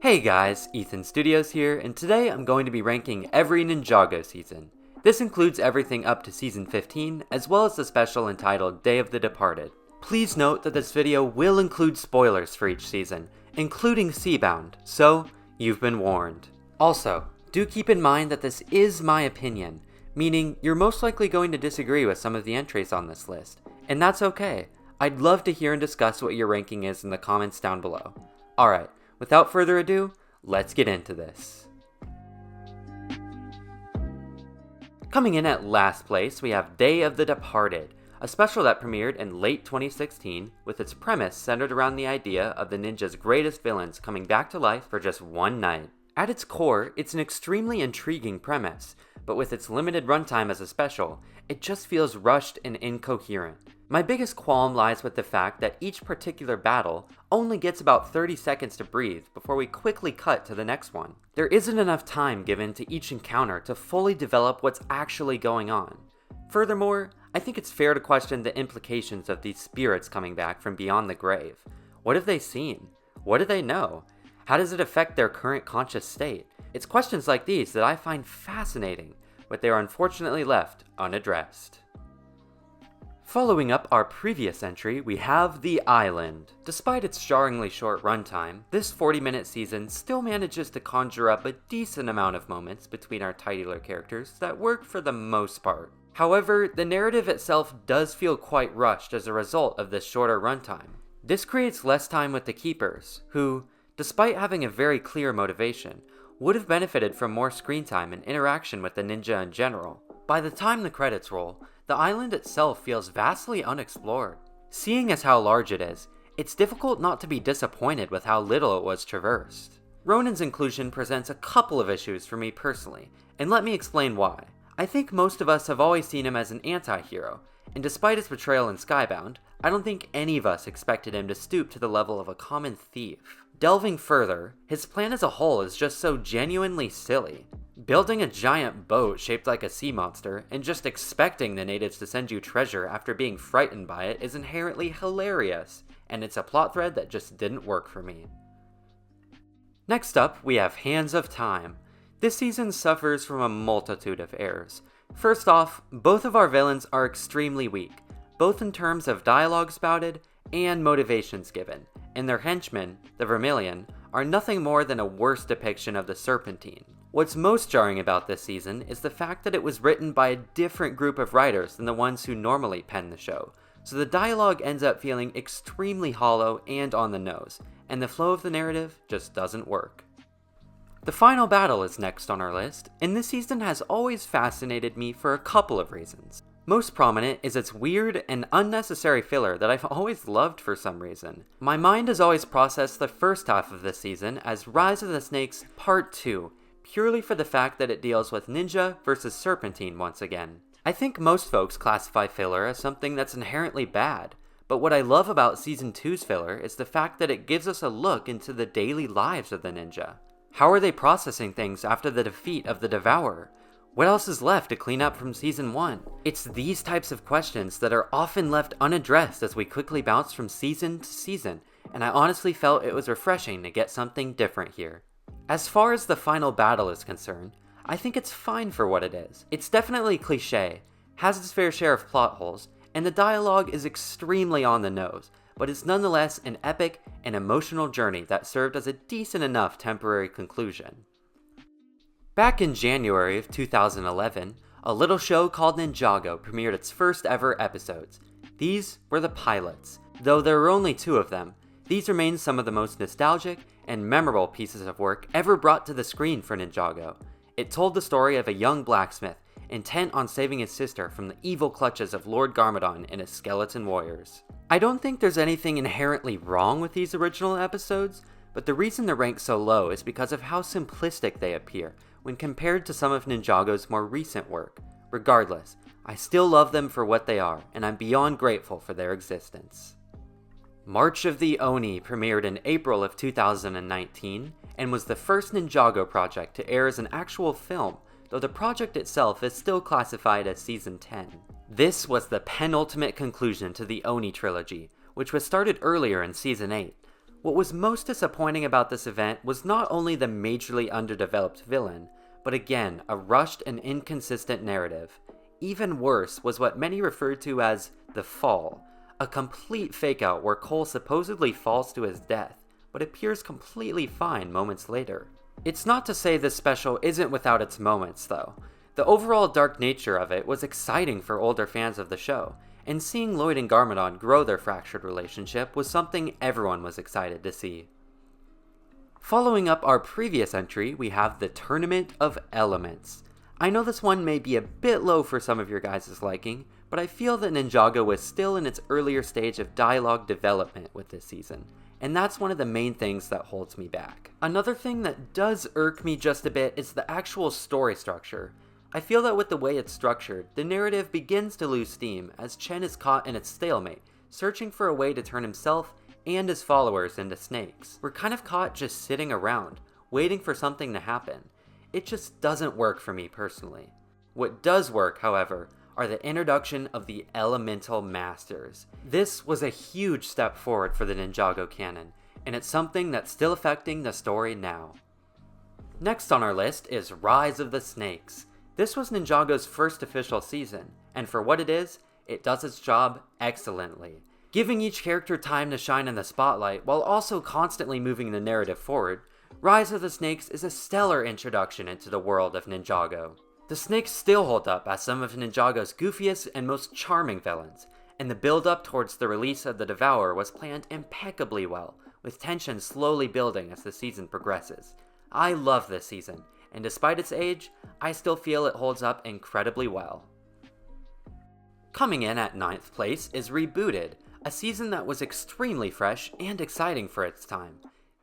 Hey guys, Ethan Studios here, and today I'm going to be ranking every Ninjago season. This includes everything up to season 15, as well as the special entitled Day of the Departed. Please note that this video will include spoilers for each season, including SEABOUND, so you've been warned. Also, do keep in mind that this is my opinion, meaning you're most likely going to disagree with some of the entries on this list, and that's okay. I'd love to hear and discuss what your ranking is in the comments down below. Alright. Without further ado, let's get into this. Coming in at last place, we have Day of the Departed, a special that premiered in late 2016 with its premise centered around the idea of the ninja's greatest villains coming back to life for just one night. At its core, it's an extremely intriguing premise, but with its limited runtime as a special, it just feels rushed and incoherent. My biggest qualm lies with the fact that each particular battle only gets about 30 seconds to breathe before we quickly cut to the next one. There isn't enough time given to each encounter to fully develop what's actually going on. Furthermore, I think it's fair to question the implications of these spirits coming back from beyond the grave. What have they seen? What do they know? How does it affect their current conscious state? It's questions like these that I find fascinating, but they are unfortunately left unaddressed. Following up our previous entry, we have The Island. Despite its jarringly short runtime, this 40-minute season still manages to conjure up a decent amount of moments between our titular characters that work for the most part. However, the narrative itself does feel quite rushed as a result of this shorter runtime. This creates less time with the Keepers, who, despite having a very clear motivation, would have benefited from more screen time and interaction with the ninja in general. By the time the credits roll, the island itself feels vastly unexplored. Seeing as how large it is, it's difficult not to be disappointed with how little it was traversed. Ronin's inclusion presents a couple of issues for me personally, and let me explain why. I think most of us have always seen him as an anti-hero, and despite his betrayal in Skybound, I don't think any of us expected him to stoop to the level of a common thief. Delving further, his plan as a whole is just so genuinely silly. Building a giant boat shaped like a sea monster and just expecting the natives to send you treasure after being frightened by it is inherently hilarious, and it's a plot thread that just didn't work for me. Next up, we have Hands of Time. This season suffers from a multitude of errors. First off, both of our villains are extremely weak, both in terms of dialogue spouted and motivations given, and their henchmen, the Vermilion, are nothing more than a worse depiction of the Serpentine. What's most jarring about this season is the fact that it was written by a different group of writers than the ones who normally pen the show, so the dialogue ends up feeling extremely hollow and on the nose, and the flow of the narrative just doesn't work. The final battle is next on our list, and this season has always fascinated me for a couple of reasons. Most prominent is its weird and unnecessary filler that I've always loved for some reason. My mind has always processed the first half of this season as Rise of the Snakes Part 2, purely for the fact that it deals with ninja versus Serpentine once again. I think most folks classify filler as something that's inherently bad, but what I love about Season 2's filler is the fact that it gives us a look into the daily lives of the ninja. How are they processing things after the defeat of the Devourer? What else is left to clean up from Season 1? It's these types of questions that are often left unaddressed as we quickly bounce from season to season, and I honestly felt it was refreshing to get something different here. As far as the final battle is concerned, I think it's fine for what it is. It's definitely cliché, has its fair share of plot holes, and the dialogue is extremely on the nose, but it's nonetheless an epic and emotional journey that served as a decent enough temporary conclusion. Back in January of 2011, a little show called Ninjago premiered its first ever episodes. These were the pilots. Though there were only 2 of them, these remain some of the most nostalgic and memorable pieces of work ever brought to the screen for Ninjago. It told the story of a young blacksmith intent on saving his sister from the evil clutches of Lord Garmadon and his skeleton warriors. I don't think there's anything inherently wrong with these original episodes, but the reason they're ranked so low is because of how simplistic they appear when compared to some of Ninjago's more recent work. Regardless, I still love them for what they are, and I'm beyond grateful for their existence. March of the Oni premiered in April of 2019 and was the first Ninjago project to air as an actual film, though the project itself is still classified as Season 10. This was the penultimate conclusion to the Oni trilogy, which was started earlier in Season 8. What was most disappointing about this event was not only the majorly underdeveloped villain, but again, a rushed and inconsistent narrative. Even worse was what many referred to as the Fall, a complete fake-out where Cole supposedly falls to his death, but appears completely fine moments later. It's not to say this special isn't without its moments, though. The overall dark nature of it was exciting for older fans of the show, and seeing Lloyd and Garmadon grow their fractured relationship was something everyone was excited to see. Following up our previous entry, we have the Tournament of Elements. I know this one may be a bit low for some of your guys' liking, but I feel that Ninjago was still in its earlier stage of dialogue development with this season, and that's one of the main things that holds me back. Another thing that does irk me just a bit is the actual story structure. I feel that with the way it's structured, the narrative begins to lose steam as Chen is caught in its stalemate, searching for a way to turn himself and his followers into snakes. We're kind of caught just sitting around, waiting for something to happen. It just doesn't work for me personally. What does work, however, are the introduction of the Elemental Masters. This was a huge step forward for the Ninjago canon, and it's something that's still affecting the story now. Next on our list is Rise of the Snakes. This was Ninjago's first official season, and for what it does its job excellently. Giving each character time to shine in the spotlight while also constantly moving the narrative forward, Rise of the Snakes is a stellar introduction into the world of Ninjago. The snakes still hold up as some of Ninjago's goofiest and most charming villains, and the build-up towards the release of the Devourer was planned impeccably well, with tension slowly building as the season progresses. I love this season, and despite its age, I still feel it holds up incredibly well. Coming in at 9th place is Rebooted, a season that was extremely fresh and exciting for its time.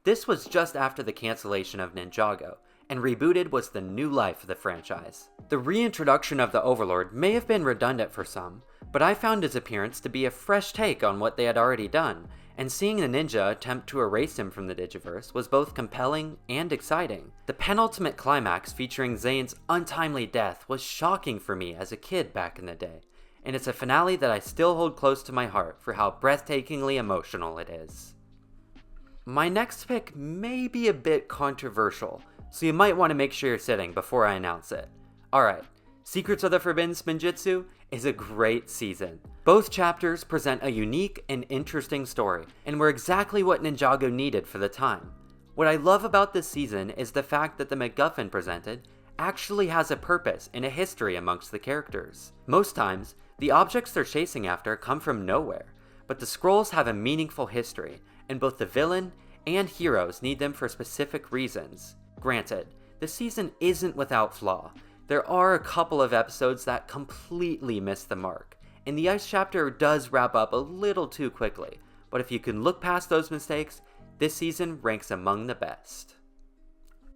This was just after the cancellation of Ninjago, and Rebooted was the new life of the franchise. The reintroduction of the Overlord may have been redundant for some, but I found his appearance to be a fresh take on what they had already done, and seeing the ninja attempt to erase him from the Digiverse was both compelling and exciting. The penultimate climax featuring Zane's untimely death was shocking for me as a kid back in the day, and it's a finale that I still hold close to my heart for how breathtakingly emotional it is. My next pick may be a bit controversial, so you might want to make sure you're sitting before I announce it. Alright, Secrets of the Forbidden Spinjitzu is a great season. Both chapters present a unique and interesting story, and were exactly what Ninjago needed for the time. What I love about this season is the fact that the MacGuffin presented actually has a purpose and a history amongst the characters. Most times, the objects they're chasing after come from nowhere, but the scrolls have a meaningful history, and both the villain and heroes need them for specific reasons. Granted, the season isn't without flaw. There are a couple of episodes that completely miss the mark, and the Ice chapter does wrap up a little too quickly, but if you can look past those mistakes, this season ranks among the best.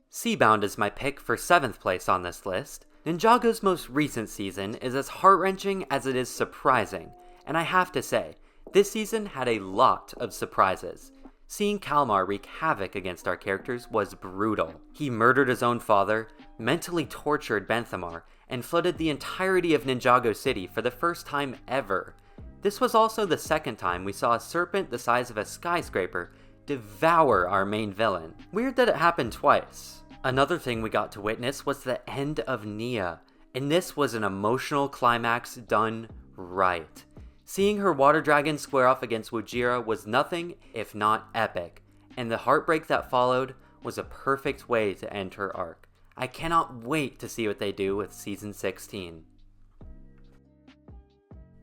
SEABOUND is my pick for 7th place on this list. Ninjago's most recent season is as heart-wrenching as it is surprising, and I have to say, this season had a lot of surprises. Seeing Kalmar wreak havoc against our characters was brutal. He murdered his own father, mentally tortured Benthamar, and flooded the entirety of Ninjago City for the first time ever. This was also the second time we saw a serpent the size of a skyscraper devour our main villain. Weird that it happened twice. Another thing we got to witness was the end of Nia, and this was an emotional climax done right. Seeing her water dragon square off against Wujira was nothing if not epic, and the heartbreak that followed was a perfect way to end her arc. I cannot wait to see what they do with Season 16.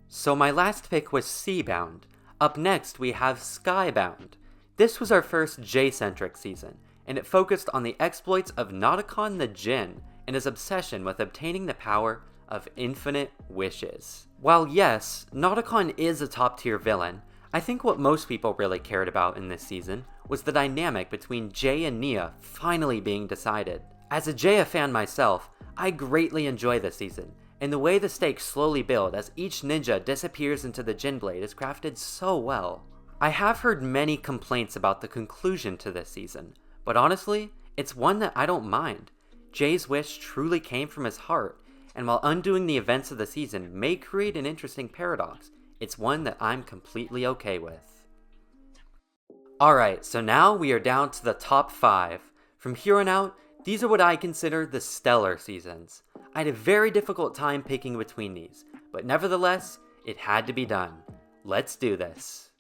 So my last pick was SEABOUND. Up next we have Skybound. This was our first J-centric season, and it focused on the exploits of Nauticon the Djinn and his obsession with obtaining the power of infinite wishes. While yes, Nauticon is a top-tier villain, I think what most people really cared about in this season was the dynamic between Jay and Nia finally being decided. As a Jaya fan myself, I greatly enjoy this season, and the way the stakes slowly build as each ninja disappears into the Djinn Blade is crafted so well. I have heard many complaints about the conclusion to this season, but honestly, it's one that I don't mind. Jay's wish truly came from his heart, and while undoing the events of the season may create an interesting paradox, it's one that I'm completely okay with. Alright, so now we are down to the top 5. From here on out, these are what I consider the stellar seasons. I had a very difficult time picking between these, but nevertheless, it had to be done. Let's do this.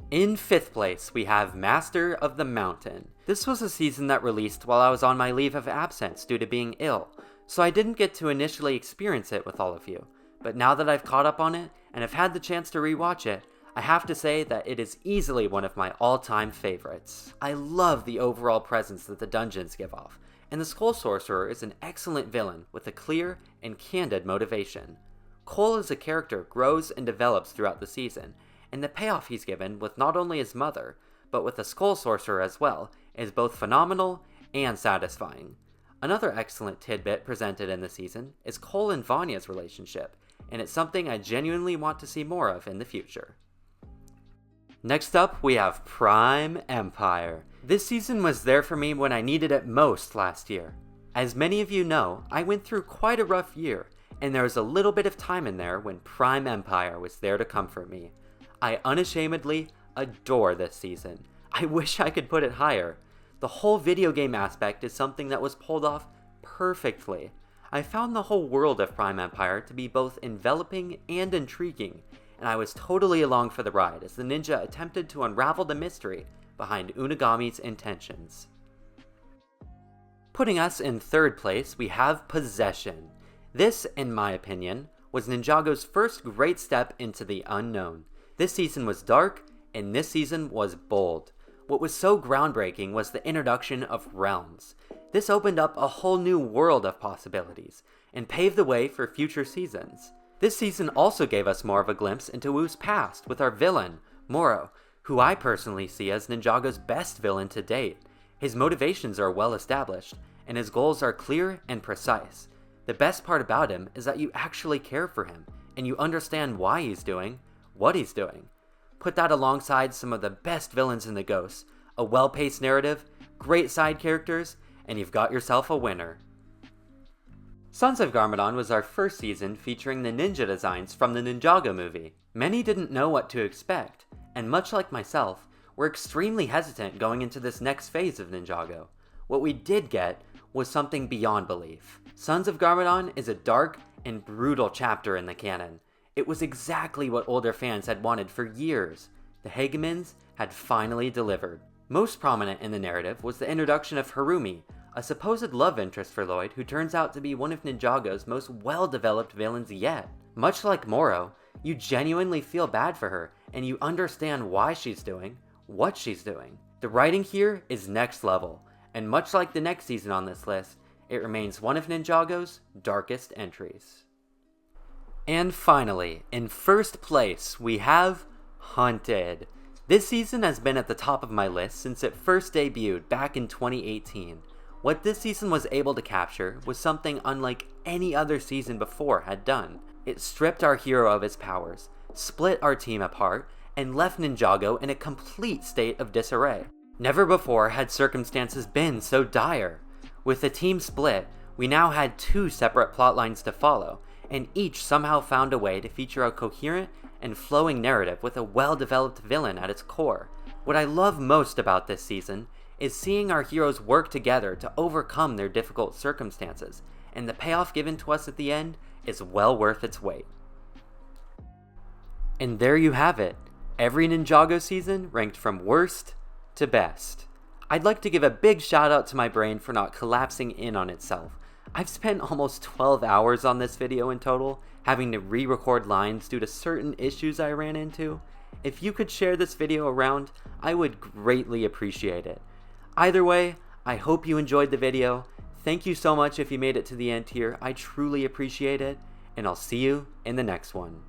In 5th place, we have Master of the Mountain. This was a season that released while I was on my leave of absence due to being ill, so I didn't get to initially experience it with all of you. But now that I've caught up on it, and have had the chance to rewatch it, I have to say that it is easily one of my all-time favorites. I love the overall presence that the dungeons give off, and the Skull Sorcerer is an excellent villain with a clear and candid motivation. Cole as a character grows and develops throughout the season, and the payoff he's given with not only his mother, but with the Skull Sorcerer as well, is both phenomenal and satisfying. Another excellent tidbit presented in the season is Cole and Vanya's relationship, and it's something I genuinely want to see more of in the future. Next up, we have Prime Empire. This season was there for me when I needed it most last year. As many of you know, I went through quite a rough year, and there was a little bit of time in there when Prime Empire was there to comfort me. I unashamedly adore this season. I wish I could put it higher. The whole video game aspect is something that was pulled off perfectly. I found the whole world of Prime Empire to be both enveloping and intriguing, and I was totally along for the ride as the ninja attempted to unravel the mystery behind Unagami's intentions. Putting us in 3rd place, we have Possession. This, in my opinion, was Ninjago's first great step into the unknown. This season was dark, and this season was bold. What was so groundbreaking was the introduction of realms. This opened up a whole new world of possibilities, and paved the way for future seasons. This season also gave us more of a glimpse into Wu's past with our villain, Moro, who I personally see as Ninjago's best villain to date. His motivations are well established, and his goals are clear and precise. The best part about him is that you actually care for him, and you understand why he's doing what he's doing. Put that alongside some of the best villains in the Ghosts, a well-paced narrative, great side characters, and you've got yourself a winner. Sons of Garmadon was our first season featuring the ninja designs from the Ninjago movie. Many didn't know what to expect, and much like myself, were extremely hesitant going into this next phase of Ninjago. What we did get was something beyond belief. Sons of Garmadon is a dark and brutal chapter in the canon. It was exactly what older fans had wanted for years. The Hagemans had finally delivered. Most prominent in the narrative was the introduction of Harumi, a supposed love interest for Lloyd who turns out to be one of Ninjago's most well-developed villains yet. Much like Moro, you genuinely feel bad for her, and you understand why she's doing what she's doing. The writing here is next level, and much like the next season on this list, it remains one of Ninjago's darkest entries. And finally, in 1st place, we have Hunted. This season has been at the top of my list since it first debuted back in 2018. What this season was able to capture was something unlike any other season before had done. It stripped our hero of his powers, split our team apart, and left Ninjago in a complete state of disarray. Never before had circumstances been so dire. With the team split, we now had 2 separate plotlines to follow, and each somehow found a way to feature a coherent and flowing narrative with a well-developed villain at its core. What I love most about this season is seeing our heroes work together to overcome their difficult circumstances, and the payoff given to us at the end is well worth its weight. And there you have it, every Ninjago season ranked from worst to best. I'd like to give a big shout out to my brain for not collapsing in on itself. I've spent almost 12 hours on this video in total, having to re-record lines due to certain issues I ran into. If you could share this video around, I would greatly appreciate it. Either way, I hope you enjoyed the video. Thank you so much if you made it to the end here. I truly appreciate it, and I'll see you in the next one.